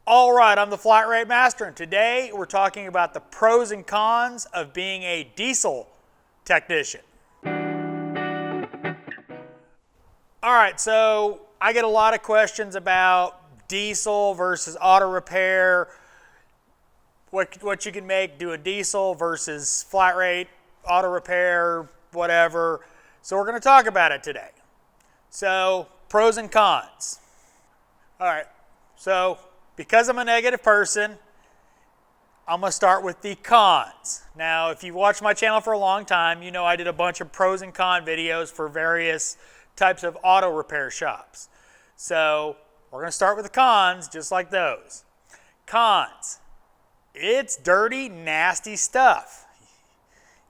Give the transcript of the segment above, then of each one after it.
All right, I'm the Flat Rate Master, and today we're talking about the pros and cons of being a diesel technician. All right, so I get a lot of questions about diesel versus auto repair, what you can make doing diesel versus flat rate, auto repair, whatever. So we're going to talk about it today. So, pros and cons. All right, so because I'm a negative person, I'm going to start with the cons. Now, if you've watched my channel for a long time, you know I did a bunch of pros and con videos for various types of auto repair shops. So, we're going to start with the cons, just like those. Cons. It's dirty, nasty stuff.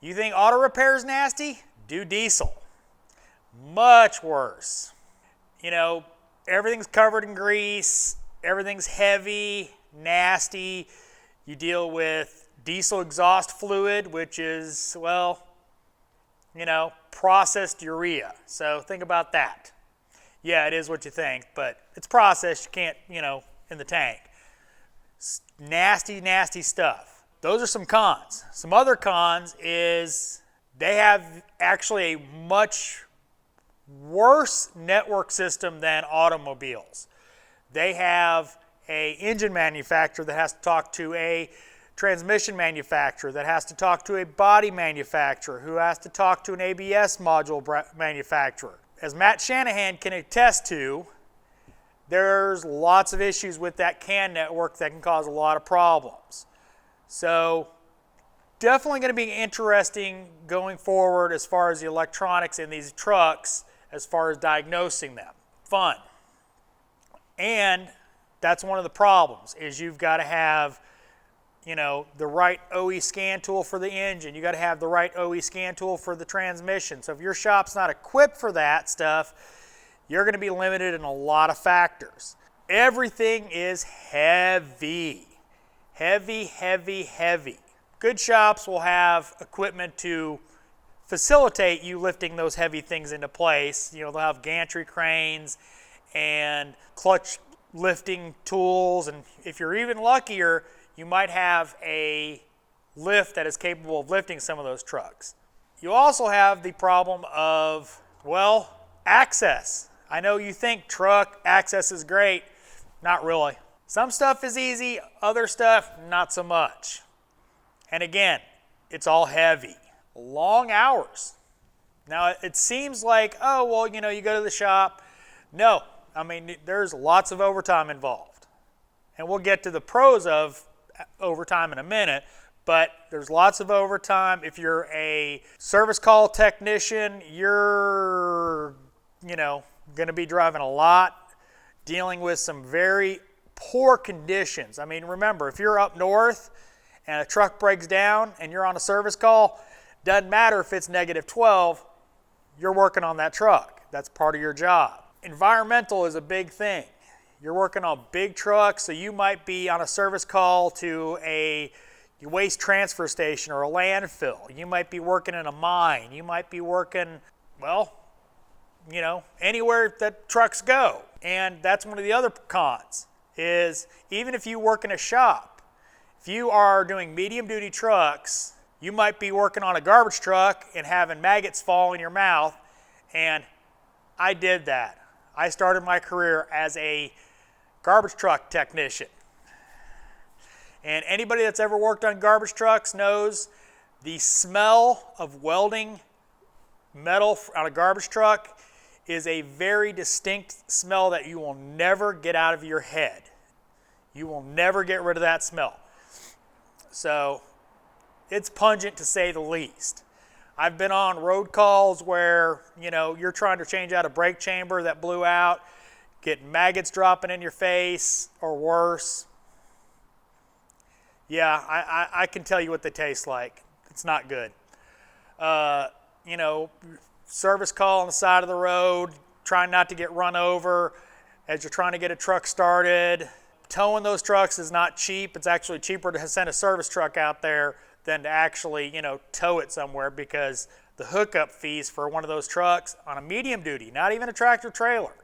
You think auto repair is nasty? Do diesel. Much worse. You know, everything's covered in grease. Everything's heavy, nasty. You deal with diesel exhaust fluid, which is, well, you know, processed urea. So think about that. Yeah, it is what you think, but it's processed. You can't, in the tank. Nasty, nasty stuff. Those are some cons. Some other cons is they have actually a much worse network system than automobiles. They have an engine manufacturer that has to talk to a transmission manufacturer, that has to talk to a body manufacturer, who has to talk to an ABS module manufacturer. As Matt Shanahan can attest to, there's lots of issues with that CAN network that can cause a lot of problems. So definitely going to be interesting going forward as far as the electronics in these trucks, as far as diagnosing them. Fun. And that's one of the problems, is you've got to have, the right OE scan tool for the engine. You got to have the right OE scan tool for the transmission. So if your shop's not equipped for that stuff, you're going to be limited in a lot of factors. Everything is heavy. Heavy, heavy, heavy. Good shops will have equipment to facilitate you lifting those heavy things into place. They'll have gantry cranes and clutch lifting tools, and if you're even luckier, you might have a lift that is capable of lifting some of those trucks. You also have the problem of, access. I know you think truck access is great. Not really. Some stuff is easy, other stuff not so much. And again, it's all heavy. Long hours. Now, it seems like, you go to the shop. No. There's lots of overtime involved. And we'll get to the pros of overtime in a minute, but there's lots of overtime. If you're a service call technician, you're, going to be driving a lot, dealing with some very poor conditions. Remember, if you're up north and a truck breaks down and you're on a service call, doesn't matter if it's -12, you're working on that truck. That's part of your job. Environmental is a big thing. You're working on big trucks, so you might be on a service call to a waste transfer station or a landfill. You might be working in a mine. You might be working, anywhere that trucks go. And that's one of the other cons, is even if you work in a shop, if you are doing medium-duty trucks, you might be working on a garbage truck and having maggots fall in your mouth, and I did that. I started my career as a garbage truck technician. And anybody that's ever worked on garbage trucks knows the smell of welding metal on a garbage truck is a very distinct smell that you will never get out of your head. You will never get rid of that smell. So it's pungent, to say the least. I've been on road calls where, you're trying to change out a brake chamber that blew out, get maggots dropping in your face, or worse. Yeah, I can tell you what they taste like. It's not good. Service call on the side of the road, trying not to get run over as you're trying to get a truck started. Towing those trucks is not cheap. It's actually cheaper to send a service truck out there than to actually, tow it somewhere, because the hookup fees for one of those trucks on a medium duty, not even a tractor trailer,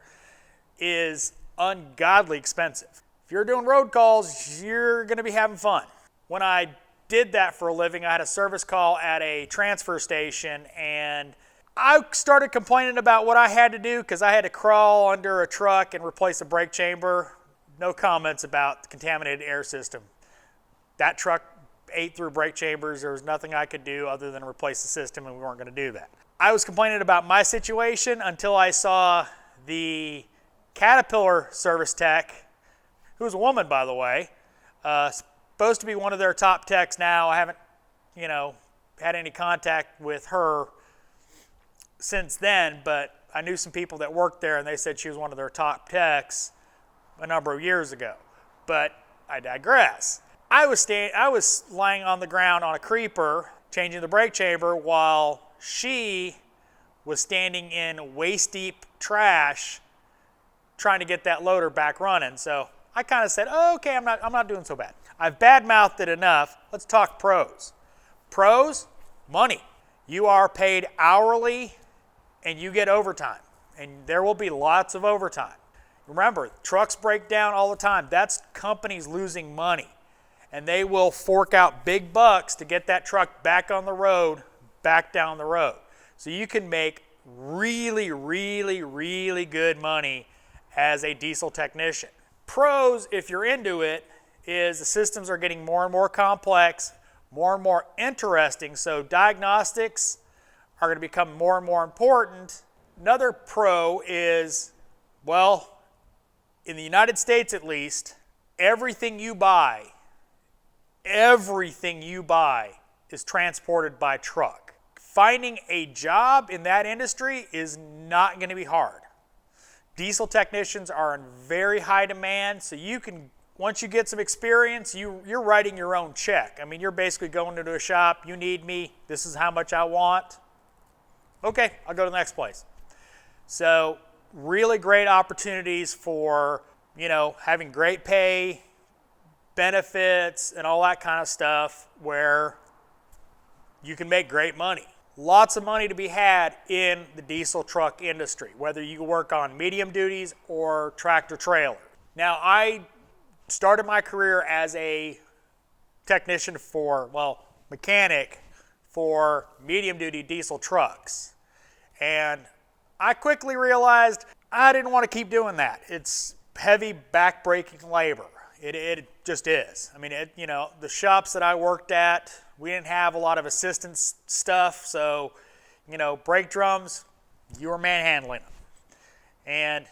is ungodly expensive. If you're doing road calls, you're going to be having fun. When I did that for a living, I had a service call at a transfer station, and I started complaining about what I had to do because I had to crawl under a truck and replace a brake chamber. No comments about the contaminated air system. That truck ate through brake chambers. There was nothing I could do other than replace the system, and we weren't going to do that. I was complaining about my situation until I saw the Caterpillar service tech, who was a woman, by the way, supposed to be one of their top techs now. I haven't, had any contact with her since then, but I knew some people that worked there, and they said she was one of their top techs a number of years ago. But I digress. I was lying on the ground on a creeper, changing the brake chamber, while she was standing in waist-deep trash, trying to get that loader back running. So I kind of said, oh, okay, I'm not doing so bad. I've bad-mouthed it enough. Let's talk pros. Pros, money. You are paid hourly, and you get overtime, and there will be lots of overtime. Remember, trucks break down all the time. That's companies losing money, and they will fork out big bucks to get that truck back on the road, back down the road. So you can make really, really, really good money as a diesel technician. Pros, if you're into it, is the systems are getting more and more complex, more and more interesting, so diagnostics are going to become more and more important. Another pro is, well, in the United States at least, everything you buy is transported by truck. Finding a job in that industry is not going to be hard. Diesel technicians are in very high demand, so you can, once you get some experience, you're writing your own check. I mean, you're basically going into a shop, you need me, this is how much I want. Okay, I'll go to the next place. So really great opportunities for, having great pay, benefits, and all that kind of stuff where you can make great money. Lots of money to be had in the diesel truck industry, whether you work on medium duties or tractor trailer. Now, I started my career as a technician mechanic for medium duty diesel trucks. And I quickly realized I didn't want to keep doing that. It's heavy back-breaking labor. It just is. I mean, the shops that I worked at, we didn't have a lot of assistance stuff, so, brake drums, you were manhandling them. And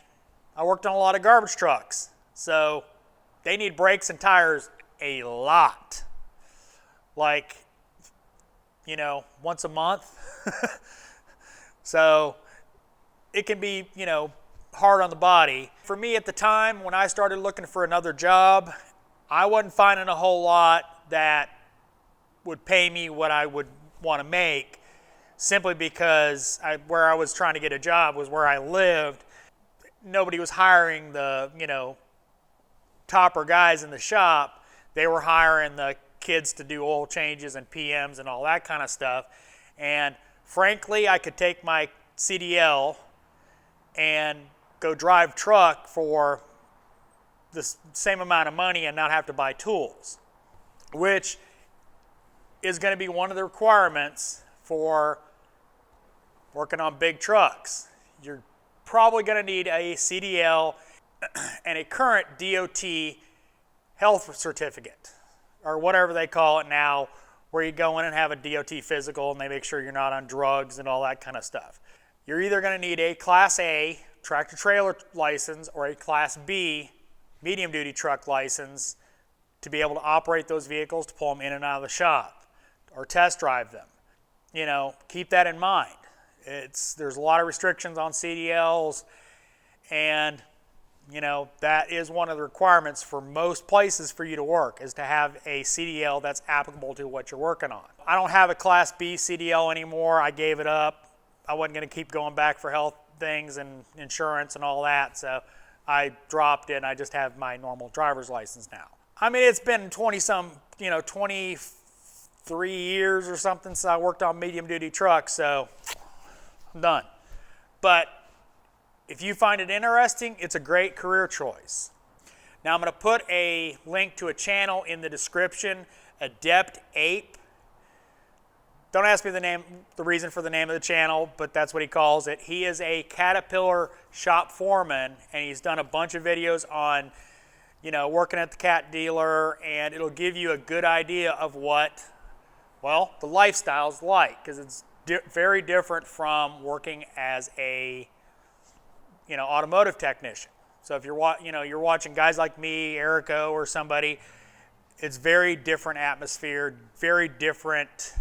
I worked on a lot of garbage trucks, so they need brakes and tires a lot. Like, once a month. So it can be, hard on the body. For me at the time, when I started looking for another job, I wasn't finding a whole lot that would pay me what I would want to make, simply because where I was trying to get a job was where I lived. Nobody was hiring the, topper guys in the shop. They were hiring the kids to do oil changes and PMs and all that kind of stuff. And frankly, I could take my CDL and go drive truck for the same amount of money and not have to buy tools, which is going to be one of the requirements for working on big trucks. You're probably going to need a CDL and a current DOT health certificate, or whatever they call it now, where you go in and have a DOT physical and they make sure you're not on drugs and all that kind of stuff. You're either going to need a Class A tractor trailer license or a Class B medium duty truck license to be able to operate those vehicles, to pull them in and out of the shop or test drive them. Keep that in mind. There's a lot of restrictions on CDLs, and that is one of the requirements for most places for you to work, is to have a CDL that's applicable to what you're working on. I don't have a Class B CDL anymore. I gave it up. I wasn't going to keep going back for health things and insurance and all that, so I dropped it. I just have my normal driver's license now. I mean, it's been 23 years or something since I worked on medium duty trucks, so I'm done. But if you find it interesting, it's a great career choice. Now I'm going to put a link to a channel in the description, Adept Ape. Don't ask me the reason for the name of the channel, but that's what he calls it. He is a Caterpillar shop foreman, and he's done a bunch of videos on, working at the cat dealer, and it'll give you a good idea of what, well, the lifestyle's like, because it's very different from working as a, automotive technician. So if you're watching guys like me, Erico, or somebody, it's very different atmosphere, very different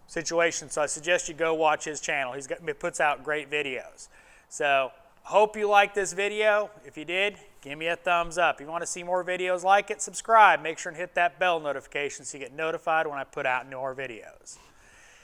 situation. So I suggest you go watch his channel. He puts out great videos. So hope you liked this video. If you did, give me a thumbs up. If you want to see more videos like it, subscribe. Make sure and hit that bell notification so you get notified when I put out more videos.